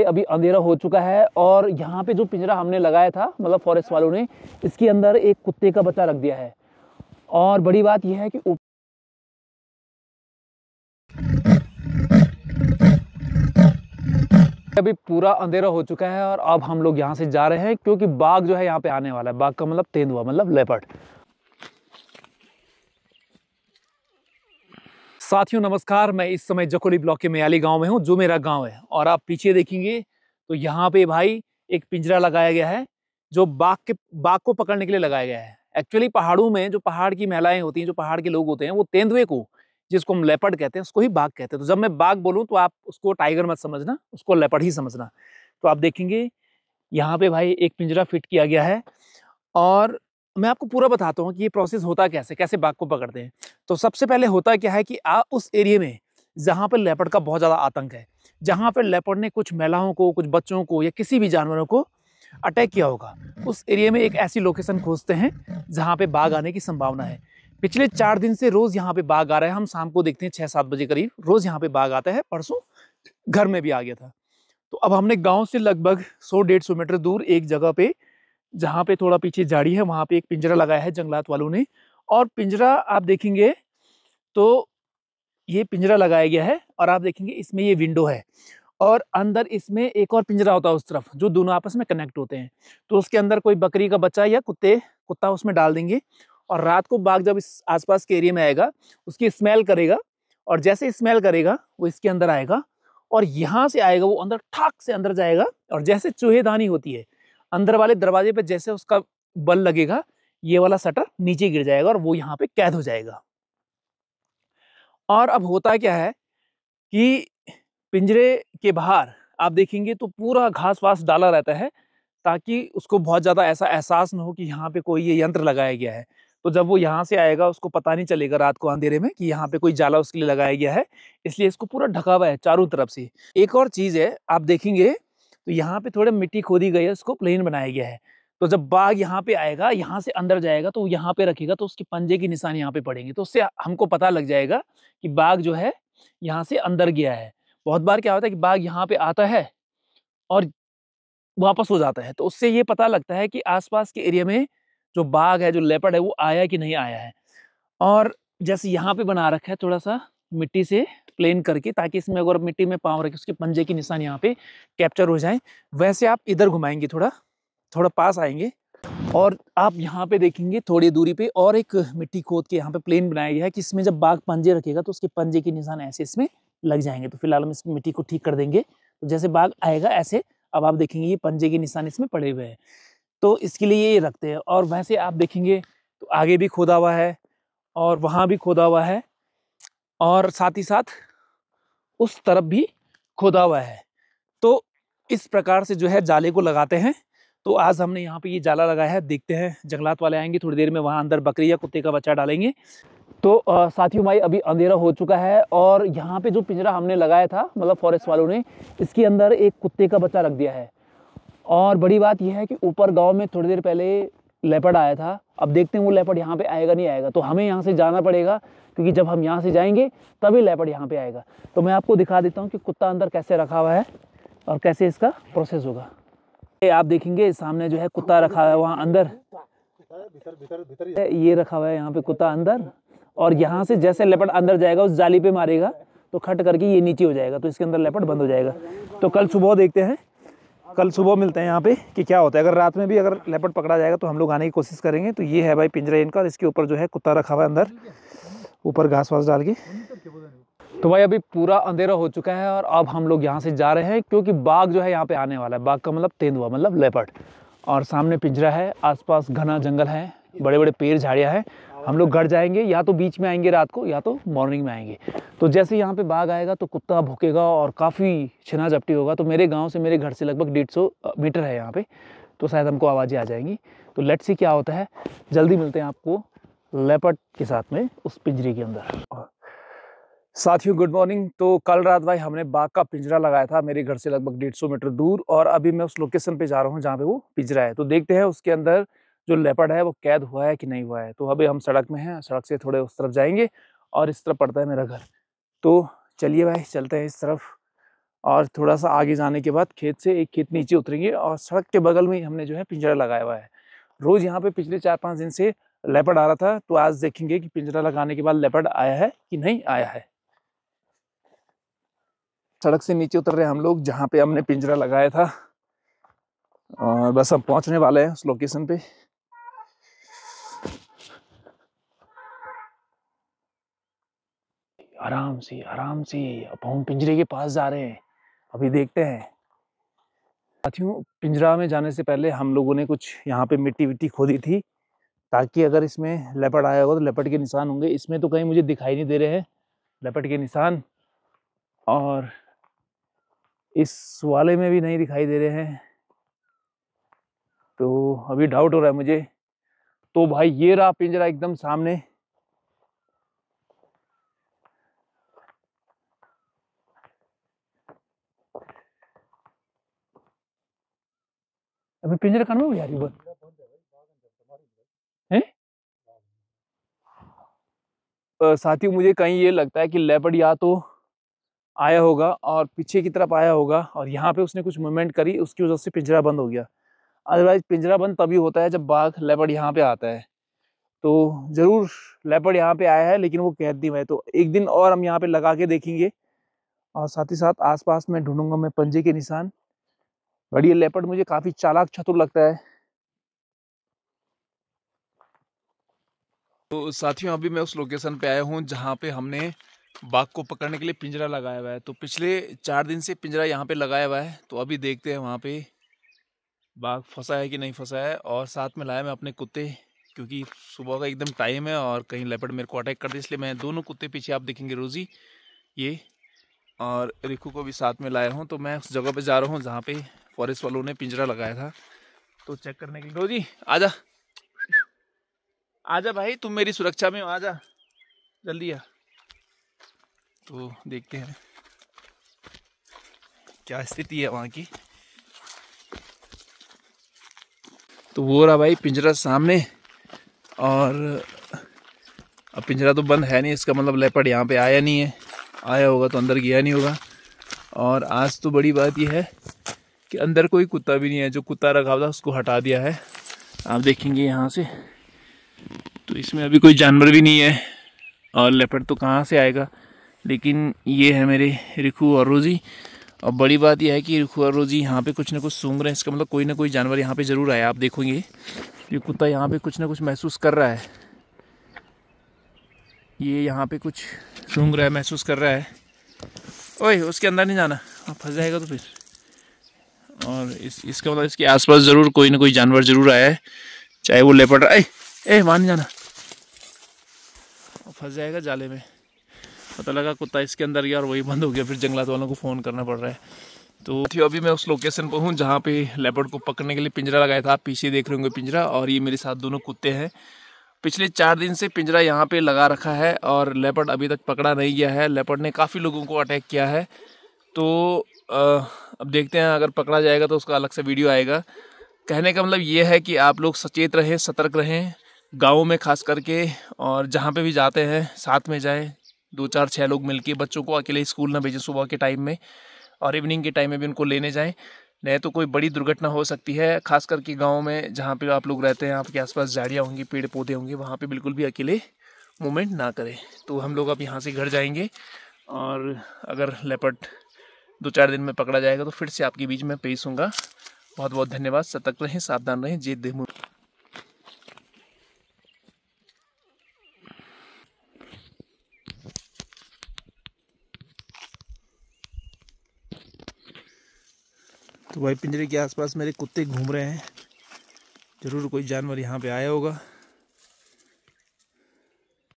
अभी अंधेरा हो चुका है और यहाँ पे जो पिंजरा हमने लगाया था, मतलब फॉरेस्ट वालों ने, इसके अंदर एक कुत्ते का बच्चा रख दिया है। और बड़ी बात यह है कि अभी पूरा अंधेरा हो चुका है और अब हम लोग यहाँ से जा रहे हैं क्योंकि बाघ जो है यहाँ पे आने वाला है। बाघ का मतलब तेंदुआ, मतलब लेपर्ड। साथियों नमस्कार, मैं इस समय जकोली ब्लॉक के मयाली गांव में हूं, जो मेरा गांव है। और आप पीछे देखेंगे तो यहाँ पे भाई एक पिंजरा लगाया गया है जो बाघ को पकड़ने के लिए लगाया गया है। एक्चुअली पहाड़ों में जो पहाड़ की महिलाएं होती हैं, जो पहाड़ के लोग होते हैं, वो तेंदुए को, जिसको हम लेपर्ड कहते हैं, उसको ही बाघ कहते हैं। तो जब मैं बाघ बोलूँ तो आप उसको टाइगर मत समझना, उसको लेपर्ड ही समझना। तो आप देखेंगे यहाँ पे भाई एक पिंजरा फिट किया गया है और मैं आपको पूरा बताता हूँ कि ये प्रोसेस होता कैसे, कैसे बाघ को पकड़ते हैं। तो सबसे पहले होता क्या है कि आप उस एरिया में जहाँ पर लेपर्ड का बहुत ज़्यादा आतंक है, जहाँ पर लेपर्ड ने कुछ महिलाओं को, कुछ बच्चों को या किसी भी जानवरों को अटैक किया होगा, उस एरिया में एक ऐसी लोकेशन खोजते हैं जहाँ पे बाघ आने की संभावना है। पिछले 4 दिन से रोज यहाँ पे बाघ आ रहा है। हम शाम को देखते हैं 6-7 बजे करीब रोज यहाँ पे बाघ आता है। परसों घर में भी आ गया था। तो अब हमने गाँव से लगभग 100-150 मीटर दूर एक जगह पे, जहाँ पे थोड़ा पीछे झाड़ी है, वहां पे एक पिंजरा लगाया है जंगलात वालों ने। और पिंजरा आप देखेंगे तो ये पिंजरा लगाया गया है और आप देखेंगे इसमें ये विंडो है और अंदर इसमें एक और पिंजरा होता है उस तरफ, जो दोनों आपस में कनेक्ट होते हैं। तो उसके अंदर कोई बकरी का बच्चा या कुत्ता उसमें डाल देंगे और रात को बाघ जब इस आसपास के एरिया में आएगा, उसकी स्मेल करेगा और जैसे स्मेल करेगा वो इसके अंदर आएगा और यहाँ से आएगा, वो अंदर ठाक से अंदर जाएगा और जैसे चूहेदानी होती है, अंदर वाले दरवाजे पे जैसे उसका बल लगेगा, ये वाला शटर नीचे गिर जाएगा और वो यहाँ पे कैद हो जाएगा। और अब होता क्या है कि पिंजरे के बाहर आप देखेंगे तो पूरा घास वास डाला रहता है, ताकि उसको बहुत ज्यादा ऐसा एहसास न हो कि यहाँ पे कोई ये यंत्र लगाया गया है। तो जब वो यहाँ से आएगा, उसको पता नहीं चलेगा रात को अंधेरे में कि यहाँ पे कोई जाला उसके लिए लगाया गया है। इसलिए इसको पूरा ढका हुआ है चारों तरफ से। एक और चीज है, आप देखेंगे तो यहाँ पे थोड़ा मिट्टी खोदी गई है, उसको प्लेन बनाया गया है। तो जब बाघ यहाँ पे आएगा, यहाँ से अंदर जाएगा, तो यहाँ पे रखेगा तो उसके पंजे के निशान यहाँ पे पड़ेंगे, तो उससे हमको पता लग जाएगा कि बाघ जो है यहाँ से अंदर गया है। बहुत बार क्या होता है कि बाघ यहाँ पे आता है और वापस हो जाता है, तो उससे ये पता लगता है कि आसपास के एरिया में जो बाघ है, जो लेपर्ड है, वो आया कि नहीं आया है। और जैसे यहाँ पे बना रखा है थोड़ा सा मिट्टी से प्लेन करके, ताकि इसमें अगर मिट्टी में पाँव रखे उसके पंजे के निशान यहाँ पे कैप्चर हो जाए, वैसे आप इधर घुमाएंगे, थोड़ा थोड़ा पास आएंगे और आप यहाँ पे देखेंगे थोड़ी दूरी पे और एक मिट्टी खोद के यहाँ पे प्लेन बनाया गया है कि इसमें जब बाघ पंजे रखेगा तो उसके पंजे के निशान ऐसे इसमें लग जाएंगे। तो फिलहाल हम इस मिट्टी को ठीक कर देंगे, तो जैसे बाघ आएगा ऐसे अब आप देखेंगे ये पंजे के निशान इसमें पड़े हुए हैं, तो इसके लिए ये रखते हैं। और वैसे आप देखेंगे तो आगे भी खोदा हुआ है और वहां भी खोदा हुआ है और साथ ही साथ उस तरफ भी खोदा हुआ है। तो इस प्रकार से जो है जाले को लगाते हैं। तो आज हमने यहाँ पे ये जाला लगाया है, देखते हैं जंगलात वाले आएंगे थोड़ी देर में, वहां अंदर बकरी या कुत्ते का बच्चा डालेंगे। तो साथियों भाई अभी अंधेरा हो चुका है और यहाँ पे जो पिंजरा हमने लगाया था, मतलब फॉरेस्ट वालों ने, इसके अंदर एक कुत्ते का बच्चा रख दिया है। और बड़ी बात यह है कि ऊपर गांव में थोड़ी देर पहले लेपर्ड आया था। अब देखते हैं वो लेपर्ड यहाँ पे आएगा नहीं आएगा, तो हमें यहाँ से जाना पड़ेगा, क्योंकि जब हम यहाँ से जाएंगे तभी लेपर्ड यहाँ पे आएगा। तो मैं आपको दिखा देता हूँ कि कुत्ता अंदर कैसे रखा हुआ है और कैसे इसका प्रोसेस होगा। ये आप देखेंगे सामने जो है कुत्ता रखा हुआ है, वहाँ अंदर ये रखा हुआ है यहाँ पे कुत्ता अंदर। और यहाँ से जैसे लेपर्ड अंदर जाएगा उस जाली पे मारेगा तो खट करके ये नीचे हो जाएगा, तो इसके अंदर लेपर्ड बंद हो जाएगा। तो कल सुबह देखते हैं, कल सुबह मिलते हैं यहाँ पे कि क्या होता है। अगर रात में भी अगर लेपर्ड पकड़ा जाएगा तो हम लोग आने की कोशिश करेंगे। तो ये है भाई पिंजरा इनका, इसके ऊपर जो है कुत्ता रखा हुआ है अंदर, ऊपर घास वास डाल के। तो भाई अभी पूरा अंधेरा हो चुका है और अब हम लोग यहाँ से जा रहे हैं क्योंकि बाघ जो है यहाँ पे आने वाला है। बाघ का मतलब तेंदुआ, मतलब लेपर्ड। और सामने पिंजरा है, आसपास घना जंगल है, बड़े बड़े पेड़ झाड़ियाँ हैं। हम लोग घर जाएंगे, या तो बीच में आएंगे रात को या तो मॉर्निंग में आएंगे। तो जैसे यहाँ पे बाघ आएगा तो कुत्ता भौंकेगा और काफ़ी छिना झपटी होगा। तो मेरे गांव से, मेरे घर से लगभग 150 मीटर है यहाँ पे, तो शायद हमको आवाज़ें आ जाएंगी। तो लेट्स सी क्या होता है, जल्दी मिलते हैं आपको लेपर्ड के साथ में उस पिंजरे के अंदर। साथियों गुड मॉर्निंग। तो कल रात भाई हमने बाघ का पिंजरा लगाया था मेरे घर से लगभग 150 मीटर दूर, और अभी मैं उस लोकेशन पे जा रहा हूँ जहाँ पे वो पिंजरा है। तो देखते हैं उसके अंदर जो लेपर्ड है वो कैद हुआ है कि नहीं हुआ है। तो अभी हम सड़क में हैं, सड़क से थोड़े उस तरफ जाएंगे और इस तरफ पड़ता है मेरा घर। तो चलिए भाई चलते हैं इस तरफ और थोड़ा सा आगे जाने के बाद खेत से एक खेत नीचे उतरेंगे और सड़क के बगल में ही हमने जो है पिंजरा लगाया हुआ है। रोज यहाँ पे पिछले 4-5 दिन से लेपर्ड आ रहा था, तो आज देखेंगे कि पिंजरा लगाने के बाद लेपर्ड आया है कि नहीं आया है। सड़क से नीचे उतर रहे हैं हम लोग जहाँ पे हमने पिंजरा लगाया था, और बस हम पहुंचने वाले हैं उस लोकेशन पे। आराम से आराम से अब हम पिंजरे के पास जा रहे हैं, अभी देखते हैं। साथियों, पिंजरा में जाने से पहले हम लोगों ने कुछ यहाँ पे मिट्टी विट्टी खोदी थी, ताकि अगर इसमें लेपर्ड आया होगा तो लेपर्ड के निशान होंगे। इसमें तो कहीं मुझे दिखाई नहीं दे रहे हैं लेपर्ड के निशान, और इस वाले में भी नहीं दिखाई दे रहे हैं, तो अभी डाउट हो रहा है मुझे। तो भाई ये रहा पिंजरा एकदम सामने। अभी पिंजरा कहाँ हो यार, है साथियों, मुझे कहीं ये लगता है कि लेपर्ड या तो आया होगा और पीछे की तरफ आया होगा, और यहाँ पे उसने कुछ मूवमेंट करी, उसकी वजह से पिंजरा बंद हो गया। अदरवाइज पिंजरा बंद तभी होता है जब बाघ लेपर्ड यहाँ पे आता है। तो जरूर लेपर्ड यहाँ पे आया है, लेकिन वो कैदी में है। तो एक दिन और हम यहाँ पे लगा के देखेंगे, और साथ ही साथ आसपास में ढूंढूंगा मैं पंजे के निशान। बट ये लेपर्ड मुझे काफी चालाक चतुर लगता है। तो साथियों, अभी मैं उस लोकेशन पे आया हूँ जहाँ पे हमने बाघ को पकड़ने के लिए पिंजरा लगाया हुआ है। तो पिछले 4 दिन से पिंजरा यहाँ पे लगाया हुआ है, तो अभी देखते हैं वहाँ पे बाघ फंसा है कि नहीं फंसा है। और साथ में लाया मैं अपने कुत्ते, क्योंकि सुबह का एकदम टाइम है और कहीं लेपर्ड मेरे को अटैक कर दे, इसलिए मैं दोनों कुत्ते पीछे आप देखेंगे रोजी ये और रिकू को भी साथ में लाया हूँ। तो मैं उस जगह पे जा रहा हूँ जहाँ पे फॉरेस्ट वालों ने पिंजरा लगाया था, तो चेक करने के लिए। रोजी आजा आजा भाई, तुम मेरी सुरक्षा में आजा, जल्दी आ। तो देखते हैं क्या स्थिति है वहाँ की। तो वो रहा भाई पिंजरा सामने, और अब पिंजरा तो बंद है नहीं, इसका मतलब लेपर्ड यहाँ पे आया नहीं है। आया होगा तो अंदर गया नहीं होगा। और आज तो बड़ी बात यह है कि अंदर कोई कुत्ता भी नहीं है, जो कुत्ता रखा था उसको हटा दिया है। आप देखेंगे यहाँ से, तो इसमें अभी कोई जानवर भी नहीं है, और लेपर्ड तो कहाँ से आएगा। लेकिन ये है मेरे रिकू और रोजी। और बड़ी बात यह है कि रिकू और रोजी यहाँ पे कुछ ना कुछ सूंघ रहे हैं, इसका मतलब कोई ना कोई जानवर यहाँ पे ज़रूर आया। आप देखोगे ये कुत्ता यहाँ पे कुछ ना कुछ महसूस कर रहा है, ये यहाँ पे कुछ सूंघ रहा है, महसूस कर रहा है। ओए उसके अंदर नहीं जाना, फंस जाएगा तो फिर। और इसका मतलब इसके आसपास ज़रूर कोई ना कोई जानवर ज़रूर आया है, चाहे वो लेपर्ड। ए वहाँ नहीं जाना, फंस जाएगा जाले में। पता लगा कुत्ता इसके अंदर गया और वही बंद हो गया, फिर जंगलात वालों को फ़ोन करना पड़ रहा है। तो अभी मैं उस लोकेशन पर हूँ जहाँ पे लेपर्ड को पकड़ने के लिए पिंजरा लगाया था। आप पीछे देख रहे होंगे पिंजरा, और ये मेरे साथ दोनों कुत्ते हैं। पिछले 4 दिन से पिंजरा यहाँ पे लगा रखा है, और लेपर्ड अभी तक पकड़ा नहीं गया है। लेपर्ड ने काफ़ी लोगों को अटैक किया है, तो अब देखते हैं, अगर पकड़ा जाएगा तो उसका अलग से वीडियो आएगा। कहने का मतलब ये है कि आप लोग सचेत रहें, सतर्क रहें, गाँव में खास करके, और जहाँ पे भी जाते हैं साथ में जाएं, 2-4-6 लोग मिलके। बच्चों को अकेले स्कूल ना भेजें सुबह के टाइम में, और इवनिंग के टाइम में भी उनको लेने जाएं, नहीं तो कोई बड़ी दुर्घटना हो सकती है। खास करके गाँव में जहाँ पे आप लोग रहते हैं, आपके आसपास झाड़ियाँ होंगी, पेड़ पौधे होंगे, वहाँ पे बिल्कुल भी अकेले मूवमेंट ना करें। तो हम लोग अब यहाँ से घर जाएंगे, और अगर लेपर्ड 2-4 दिन में पकड़ा जाएगा तो फिर से आपके बीच में पेश होऊंगा। बहुत बहुत धन्यवाद। सतर्क रहें, सावधान रहें। जय देव। तो भाई पिंजरे के आसपास मेरे कुत्ते घूम रहे हैं, ज़रूर कोई जानवर यहाँ पे आया होगा।